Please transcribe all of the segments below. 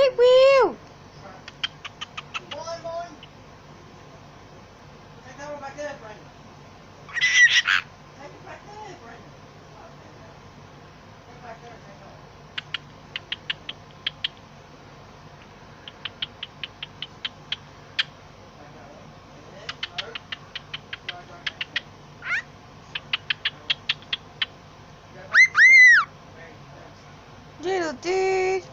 Squeak wheel! Boing, boing. Take that one back there, Brandon. Take it back there, Brandon. Take it back there, take it off. Back that way. And then, no. Go back there. Go back to the very first. Little dude!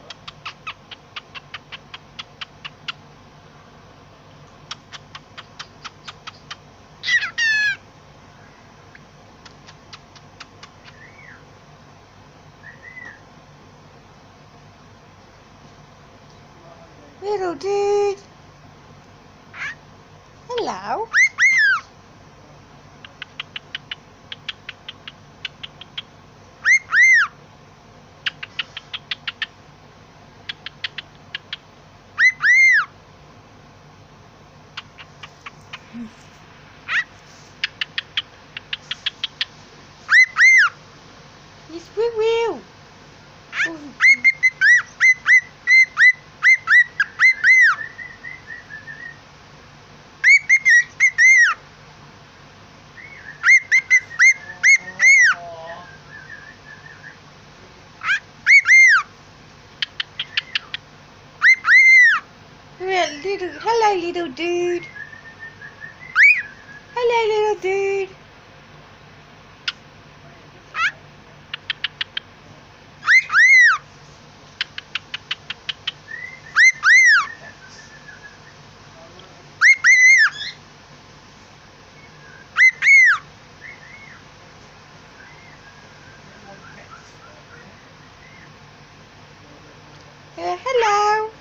Little dude! Hello! You squeak wheel! Hello, little dude. Hello, little dude. Hello.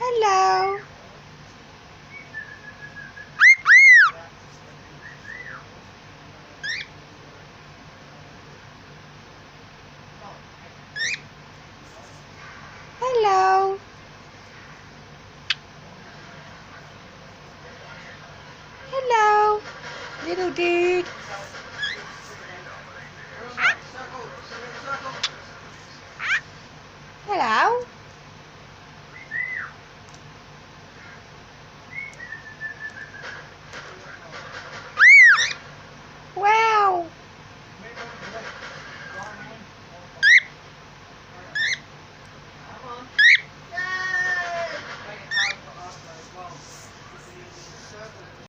Hello. Hello. Hello, little dude.